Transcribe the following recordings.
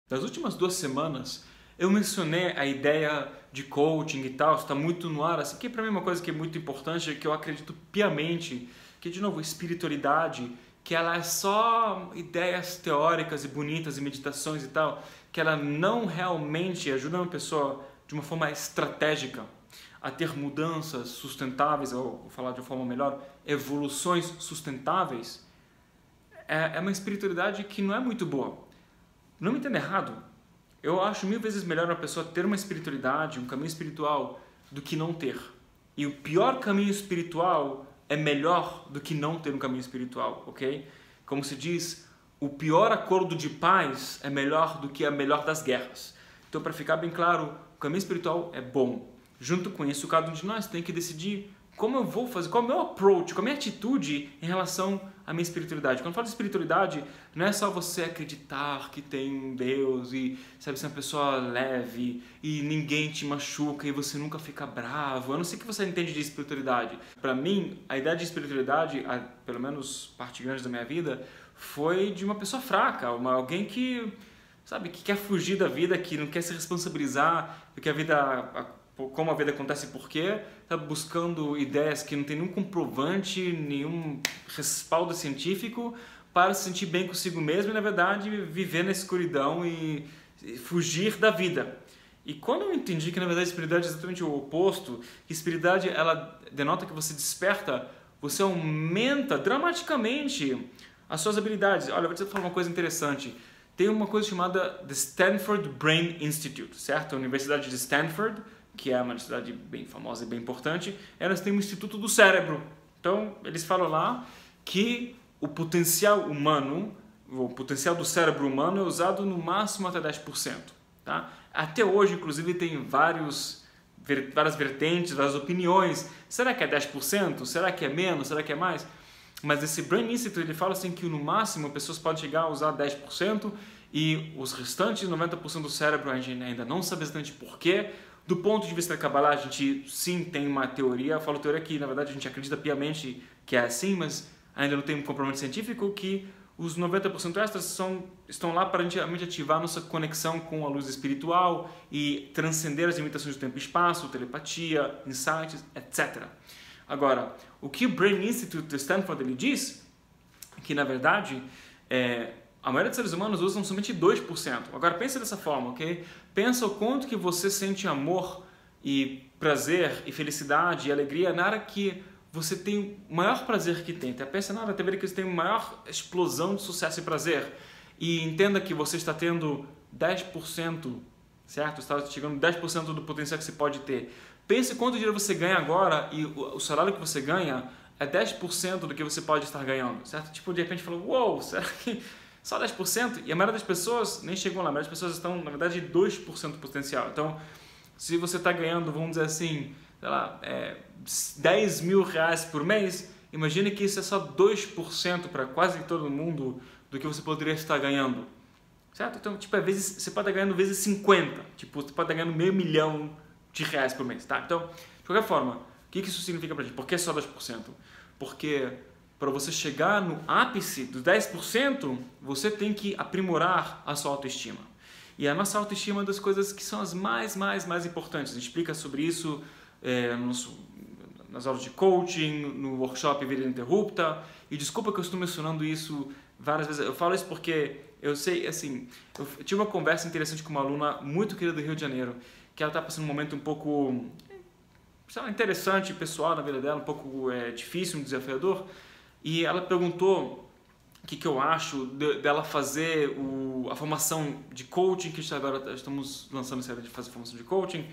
Das últimas 2 semanas, eu mencionei a ideia de coaching e tal, está muito no ar, assim, que para mim é uma coisa que é muito importante, que eu acredito piamente, que, de novo, espiritualidade, que ela é só ideias teóricas e bonitas e meditações e tal, que ela não realmente ajuda uma pessoa de uma forma estratégica a ter mudanças sustentáveis, ou vou falar de uma forma melhor, evoluções sustentáveis, é uma espiritualidade que não é muito boa. Não me entenda errado, eu acho 1000 vezes melhor uma pessoa ter uma espiritualidade, um caminho espiritual, do que não ter. E o pior caminho espiritual é melhor do que não ter um caminho espiritual, ok? Como se diz, o pior acordo de paz é melhor do que a melhor das guerras. Então, para ficar bem claro, o caminho espiritual é bom. Junto com isso, cada um de nós tem que decidir como eu vou fazer, qual é o meu approach, qual é a minha atitude em relação à minha espiritualidade. Quando eu falo de espiritualidade, não é só você acreditar que tem um Deus e, sabe, ser uma pessoa leve e ninguém te machuca e você nunca fica bravo. Eu não sei o que você entende de espiritualidade. Para mim, a ideia de espiritualidade, pelo menos parte grande da minha vida, foi de uma pessoa fraca, alguém que, sabe, que quer fugir da vida, que não quer se responsabilizar, porque como a vida acontece e por quê, está buscando ideias que não tem nenhum comprovante, nenhum respaldo científico para se sentir bem consigo mesmo e, na verdade, viver na escuridão e fugir da vida. E quando eu entendi que, na verdade, a espiritualidade é exatamente o oposto, que a espiritualidade ela denota que você desperta, você aumenta dramaticamente as suas habilidades. Olha, eu vou te falar uma coisa interessante. Tem uma coisa chamada The Stanford Brain Institute, certo? A Universidade de Stanford, que é uma universidade bem famosa e bem importante, elas têm um Instituto do Cérebro. Então, eles falam lá que o potencial humano, o potencial do cérebro humano é usado no máximo até 10%. Tá? Até hoje, inclusive, tem várias vertentes, várias opiniões. Será que é 10%? Será que é menos? Será que é mais? Mas esse Brain Institute, ele fala assim que no máximo pessoas podem chegar a usar 10% e os restantes 90% do cérebro a gente ainda não sabe exatamente porquê. Do ponto de vista da Kabbalah, a gente sim tem uma teoria, eu falo teoria que na verdade a gente acredita piamente que é assim, mas ainda não tem um comprovamento científico, que os 90% extras estão lá para a gente ativar nossa conexão com a luz espiritual e transcender as limitações do tempo e espaço, telepatia, insights, etc. Agora, o que o Brain Institute de Stanford ele diz, que na verdade a maioria dos seres humanos usam somente 2%. Agora pensa dessa forma, ok? Pensa o quanto que você sente amor e prazer e felicidade e alegria na hora que você tem o maior prazer que tem. Pensa na hora que você tem a maior explosão de sucesso e prazer. E entenda que você está tendo 10%, certo? Está chegando 10% do potencial que você pode ter. Pense quanto dinheiro você ganha agora e o salário que você ganha é 10% do que você pode estar ganhando, certo? Tipo, de repente, falou, uou, será que só 10%? E a maioria das pessoas nem chegou lá, a maioria das pessoas estão, na verdade, 2% do potencial. Então, se você está ganhando, vamos dizer assim, sei lá, 10 mil reais por mês, imagine que isso é só 2% para quase todo mundo do que você poderia estar ganhando, certo? Então, tipo, às vezes, você pode estar ganhando vezes 50, tipo, você pode estar ganhando R$500 mil por mês, tá? Então, de qualquer forma, o que isso significa para a gente? Por que só 2%? Porque para você chegar no ápice dos 10%, você tem que aprimorar a sua autoestima. E a nossa autoestima é uma das coisas que são as mais importantes. A gente explica sobre isso nas aulas de coaching, no workshop Vida Ininterrupta. E desculpa que eu estou mencionando isso várias vezes. Eu falo isso porque eu sei, assim, eu tive uma conversa interessante com uma aluna muito querida do Rio de Janeiro, que ela está passando um momento um pouco interessante, pessoal na vida dela, um pouco difícil, um desafiador. E ela perguntou o que eu acho dela fazer a formação de coaching, que agora estamos lançando essa ideia de fazer formação de coaching.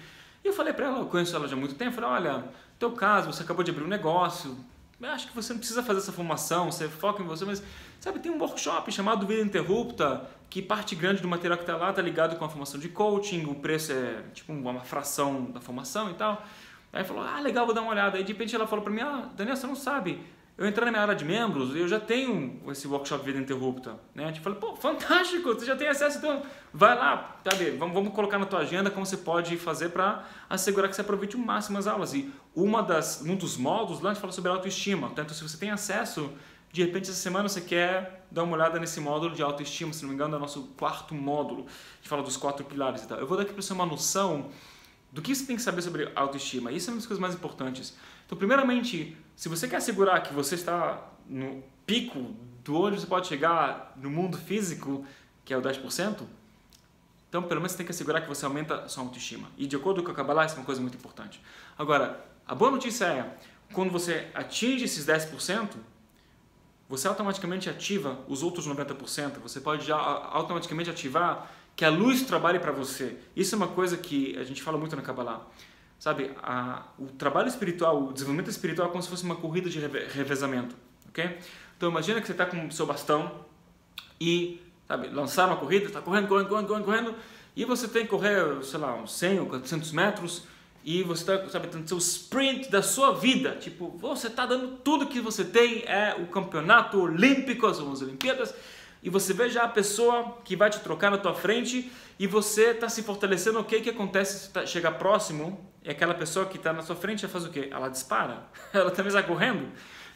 E eu falei para ela, eu conheço ela já há muito tempo, eu falei, olha, no teu caso, você acabou de abrir um negócio, eu acho que você não precisa fazer essa formação, você foca em você, mas sabe, tem um workshop chamado Vida Ininterrupta, que parte grande do material que está lá está ligado com a formação de coaching, o preço é tipo uma fração da formação e tal. Aí falou, legal, vou dar uma olhada. Aí de repente ela falou para mim, Daniel, você não sabe, eu entrei na minha área de membros, eu já tenho esse workshop Vida Ininterrupta, né? Eu falei, pô, fantástico, você já tem acesso, então vai lá, sabe? Vamos colocar na tua agenda como você pode fazer para assegurar que você aproveite o máximo as aulas. E um dos módulos lá a gente fala sobre autoestima, então se você tem acesso De repente, essa semana você quer dar uma olhada nesse módulo de autoestima, se não me engano, é o nosso 4º módulo. A gente fala dos 4 pilares e tal. Eu vou dar aqui para você uma noção do que você tem que saber sobre autoestima. Isso é uma das coisas mais importantes. Então, primeiramente, se você quer assegurar que você está no pico do onde você pode chegar no mundo físico, que é o 10%, então pelo menos você tem que assegurar que você aumenta a sua autoestima. E de acordo com a Kabbalah, isso é uma coisa muito importante. Agora, a boa notícia é, quando você atinge esses 10%, você automaticamente ativa os outros 90%. Você pode já automaticamente ativar que a luz trabalhe para você. Isso é uma coisa que a gente fala muito na Kabbalah. Sabe, o trabalho espiritual, o desenvolvimento espiritual é como se fosse uma corrida de revezamento. Okay? Então imagina que você está com o seu bastão e, sabe, lançar uma corrida, está correndo, e você tem que correr, sei lá, uns 100 ou 400 metros, e você está, sabe, tendo seu sprint da sua vida. Tipo, você está dando tudo que você tem, é o campeonato olímpico, são as Olimpíadas, e você vê já a pessoa que vai te trocar na tua frente, e você está se fortalecendo. O que acontece se chega próximo, e aquela pessoa que está na sua frente, ela faz o quê? Ela dispara, ela também está correndo.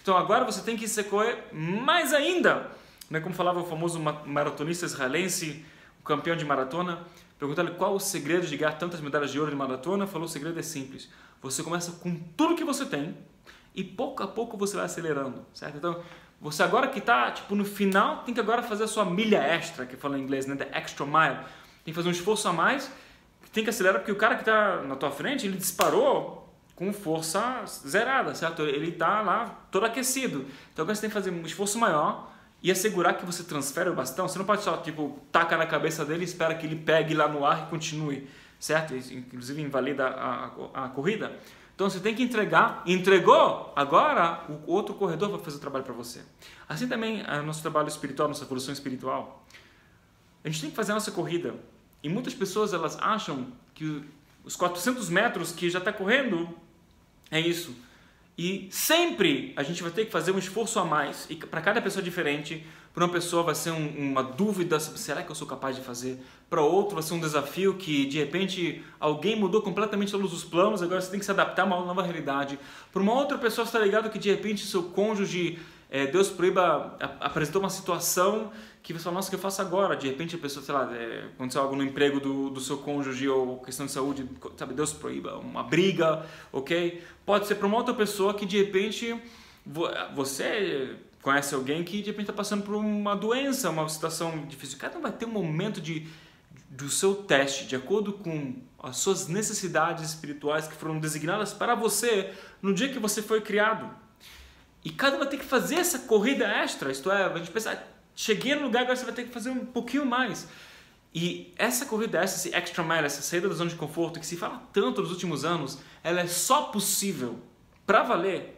Então agora você tem que se correr mais ainda. Né? Como falava o famoso maratonista israelense, o campeão de maratona, perguntaram qual o segredo de ganhar tantas medalhas de ouro de maratona. Falou: o segredo é simples. Você começa com tudo que você tem e pouco a pouco você vai acelerando, certo? Então, você agora que está tipo, no final, tem que agora fazer a sua milha extra, que fala em inglês, né? The extra mile. Tem que fazer um esforço a mais, tem que acelerar, porque o cara que está na tua frente, ele disparou com força zerada, certo? Ele está lá todo aquecido. Então agora você tem que fazer um esforço maior e assegurar que você transfere o bastão. Você não pode só, tipo, tacar na cabeça dele e espera que ele pegue lá no ar e continue, certo? Isso, inclusive, invalida a corrida. Então você tem que entregar. Entregou, agora o outro corredor vai fazer o trabalho para você. Assim também é o nosso trabalho espiritual, nossa evolução espiritual. A gente tem que fazer a nossa corrida. E muitas pessoas, elas acham que os 400 metros que já está correndo é isso. E sempre a gente vai ter que fazer um esforço a mais. E para cada pessoa diferente. Para uma pessoa vai ser uma dúvida sobre será que eu sou capaz de fazer. Para outro vai ser um desafio que de repente alguém mudou completamente todos os planos. Agora você tem que se adaptar a uma nova realidade. Para uma outra pessoa está ligado que de repente seu cônjuge, Deus proíba, apresentou uma situação que você fala: nossa, o que eu faço agora? De repente a pessoa, sei lá, aconteceu algo no emprego do seu cônjuge ou questão de saúde, sabe, Deus proíba, uma briga, ok? Pode ser para uma outra pessoa que de repente você conhece alguém que de repente está passando por uma doença, uma situação difícil. Cada um vai ter um momento do seu teste, de acordo com as suas necessidades espirituais que foram designadas para você no dia que você foi criado. E cada um vai ter que fazer essa corrida extra, isto é, a gente pensa, cheguei no lugar, agora você vai ter que fazer um pouquinho mais. E essa corrida extra, esse extra mile, essa saída da zona de conforto, que se fala tanto nos últimos anos, ela é só possível, para valer,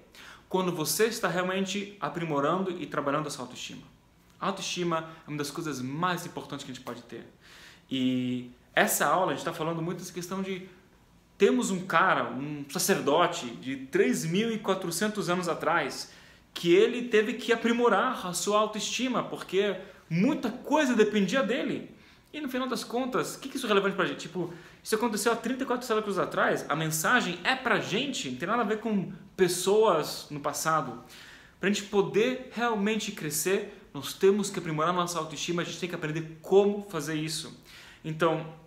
quando você está realmente aprimorando e trabalhando a sua autoestima. A autoestima é uma das coisas mais importantes que a gente pode ter. E essa aula, a gente está falando muito dessa questão de temos um cara, um sacerdote de 3.400 anos atrás, que ele teve que aprimorar a sua autoestima, porque muita coisa dependia dele. E no final das contas, o que isso é relevante pra gente? Tipo, isso aconteceu há 34 séculos atrás, a mensagem é pra gente, não tem nada a ver com pessoas no passado. Pra gente poder realmente crescer, nós temos que aprimorar nossa autoestima, a gente tem que aprender como fazer isso. Então,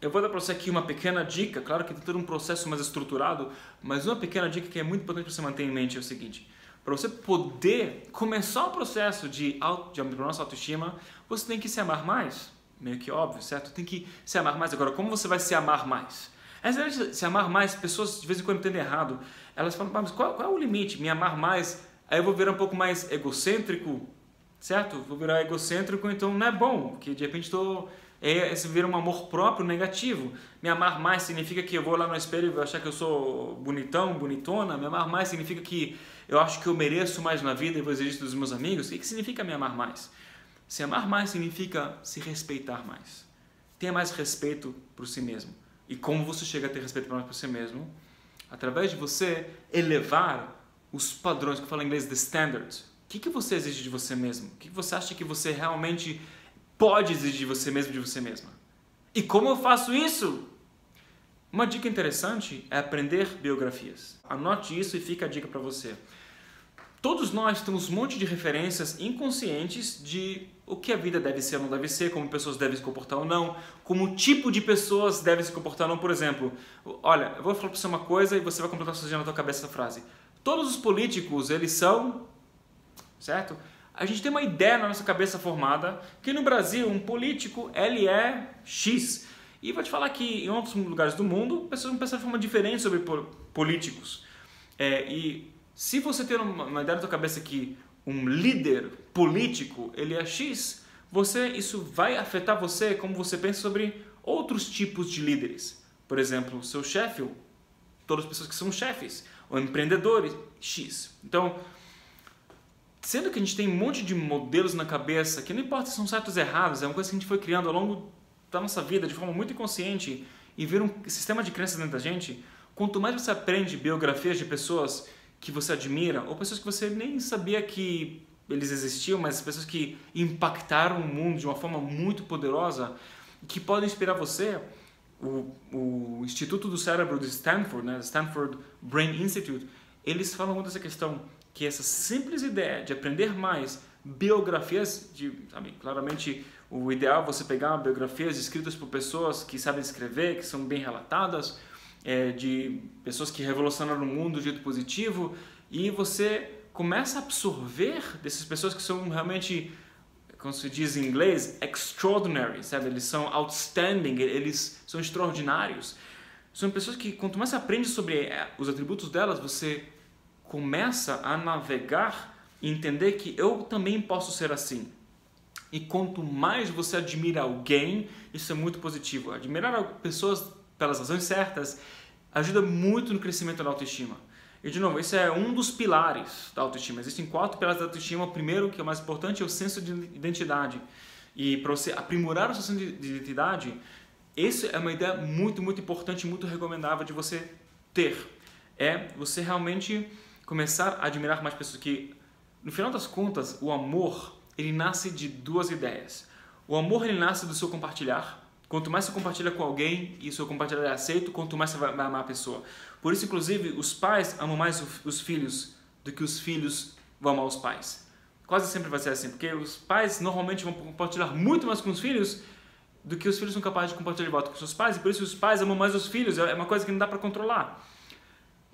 eu vou dar para você aqui uma pequena dica, claro que tem todo um processo mais estruturado, mas uma pequena dica que é muito importante para você manter em mente é o seguinte: para você poder começar o processo de aprimorar nossa autoestima, você tem que se amar mais, meio que óbvio, certo? Tem que se amar mais. Agora, como você vai se amar mais? Essa ideia de se amar mais, pessoas de vez em quando entendem errado, elas falam: mas qual é o limite? Me amar mais, aí eu vou virar um pouco mais egocêntrico, certo? Vou virar egocêntrico, então não é bom, porque de repente esse vira um amor próprio negativo. Me amar mais significa que eu vou lá no espelho e vou achar que eu sou bonitão, bonitona. Me amar mais significa que eu acho que eu mereço mais na vida e vou exigir isso dos meus amigos. O que significa me amar mais? Se amar mais significa se respeitar mais. Tenha mais respeito por si mesmo. E como você chega a ter respeito por si mesmo? Através de você elevar os padrões, que eu falo em inglês, the standards. O que você exige de você mesmo? O que você acha que você realmente pode exigir de você mesmo, de você mesma? E como eu faço isso? Uma dica interessante é aprender biografias. Anote isso e fica a dica para você. todos nós temos um monte de referências inconscientes de o que a vida deve ser ou não deve ser, como pessoas devem se comportar ou não, como o tipo de pessoas devem se comportar ou não. Por exemplo, olha, eu vou falar para você uma coisa e você vai completar sozinho na tua cabeça essa frase. Todos os políticos, eles são... certo? A gente tem uma ideia na nossa cabeça formada que no Brasil um político, ele é X. E vou te falar que em outros lugares do mundo, pessoas vão pensar de forma diferente sobre políticos. E se você ter uma ideia na sua cabeça que um líder político, ele é X, isso vai afetar você como você pensa sobre outros tipos de líderes. Por exemplo, seu chefe, todas as pessoas que são chefes, ou empreendedores, X. Então, sendo que a gente tem um monte de modelos na cabeça, que não importa se são certos ou errados, é uma coisa que a gente foi criando ao longo da nossa vida de forma muito inconsciente e vira um sistema de crenças dentro da gente, quanto mais você aprende biografias de pessoas que você admira, ou pessoas que você nem sabia que eles existiam, mas pessoas que impactaram o mundo de uma forma muito poderosa, que podem inspirar você. O Instituto do Cérebro de Stanford, né, Stanford Brain Institute, eles falam muito dessa questão, que essa simples ideia de aprender mais biografias, claramente o ideal é você pegar biografias escritas por pessoas que sabem escrever, que são bem relatadas, de pessoas que revolucionaram o mundo de jeito positivo, e você começa a absorver dessas pessoas que são realmente, como se diz em inglês, extraordinary, sabe? Eles são outstanding, eles são extraordinários. São pessoas que, quanto mais você aprende sobre os atributos delas, você começa a navegar e entender que eu também posso ser assim. E quanto mais você admira alguém, isso é muito positivo. Admirar pessoas pelas razões certas ajuda muito no crescimento da autoestima. E, de novo, esse é um dos pilares da autoestima. Existem 4 pilares da autoestima. O primeiro, que é o mais importante, é o senso de identidade. E para você aprimorar o seu senso de identidade, essa é uma ideia muito, muito importante, muito recomendável de você ter. É você realmente começar a admirar mais pessoas. Que, no final das contas, o amor, ele nasce de 2 ideias. O amor, ele nasce do seu compartilhar. Quanto mais você compartilha com alguém e o seu compartilhar é aceito, quanto mais você vai amar a pessoa. Por isso, inclusive, os pais amam mais os filhos do que os filhos vão amar os pais. Quase sempre vai ser assim, porque os pais normalmente vão compartilhar muito mais com os filhos do que os filhos são capazes de compartilhar de volta com seus pais, e por isso os pais amam mais os filhos. É uma coisa que não dá para controlar.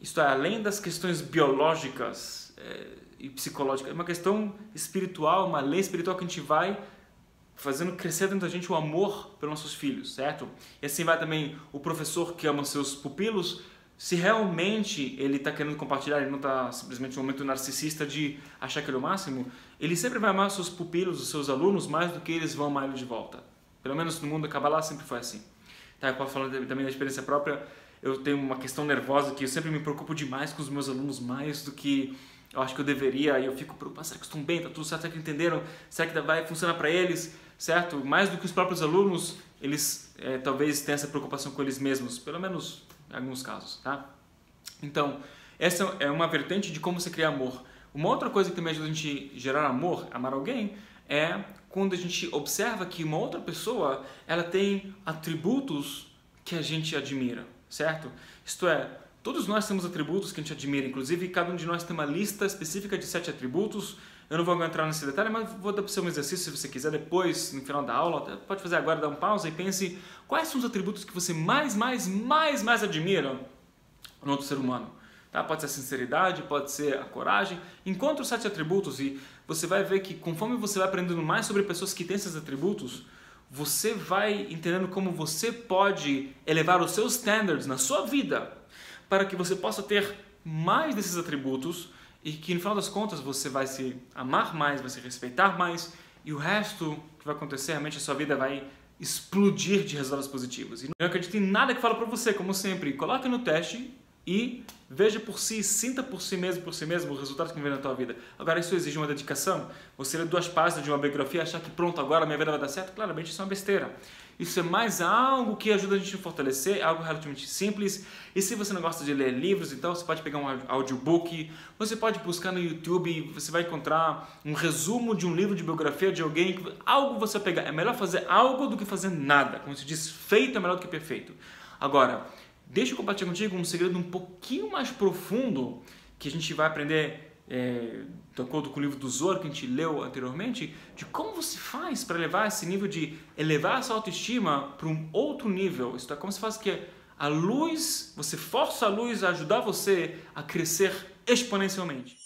Isto é, além das questões biológicas e psicológicas, é uma questão espiritual, uma lei espiritual que a gente vai fazendo crescer dentro da gente o amor pelos nossos filhos, certo? E assim vai também o professor que ama seus pupilos. Se realmente ele está querendo compartilhar, ele não está simplesmente um momento narcisista de achar que ele é o máximo, ele sempre vai amar seus pupilos, os seus alunos, mais do que eles vão amar ele de volta. Pelo menos no mundo da Kabbalah sempre foi assim. Tá, eu posso falar também da experiência própria. Eu tenho uma questão nervosa que eu sempre me preocupo demais com os meus alunos, mais do que eu acho que eu deveria, e eu fico preocupado, será que estão bem, tá tudo certo, será que entenderam, será que vai funcionar para eles, certo? Mais do que os próprios alunos, eles talvez tenham essa preocupação com eles mesmos, pelo menos em alguns casos, tá? Então, essa é uma vertente de como você cria amor. Uma outra coisa que também ajuda a gente a gerar amor, amar alguém, é quando a gente observa que uma outra pessoa, ela tem atributos que a gente admira, certo? Isto é, todos nós temos atributos que a gente admira, inclusive cada um de nós tem uma lista específica de 7 atributos. Eu não vou entrar nesse detalhe, mas vou dar para você um exercício se você quiser depois, no final da aula. Pode fazer agora, dar um pausa e pense quais são os atributos que você mais admira no outro ser humano. Tá? Pode ser a sinceridade, pode ser a coragem. Encontre os 7 atributos e você vai ver que conforme você vai aprendendo mais sobre pessoas que têm esses atributos, você vai entendendo como você pode elevar os seus standards na sua vida para que você possa ter mais desses atributos e que no final das contas você vai se amar mais, vai se respeitar mais e o resto que vai acontecer, realmente a sua vida vai explodir de resultados positivos. E não acredite em nada que fala para você, como sempre, coloque no teste e veja por si, sinta por si mesmo os resultados que vem na tua vida. Agora, isso exige uma dedicação. Você ler 2 páginas de uma biografia e achar que pronto, agora a minha vida vai dar certo, claramente isso é uma besteira. Isso é mais algo que ajuda a gente a fortalecer, algo relativamente simples. E se você não gosta de ler livros, então você pode pegar um audiobook, você pode buscar no YouTube, você vai encontrar um resumo de um livro de biografia de alguém, algo você vai pegar. É melhor fazer algo do que fazer nada. Como se diz, feito é melhor do que perfeito. Agora, deixa eu compartilhar contigo um segredo um pouquinho mais profundo que a gente vai aprender de acordo com o livro do Zohar que a gente leu anteriormente, de como você faz para levar esse nível de elevar essa autoestima para um outro nível. Isso é como se faz que a luz, você força a luz a ajudar você a crescer exponencialmente.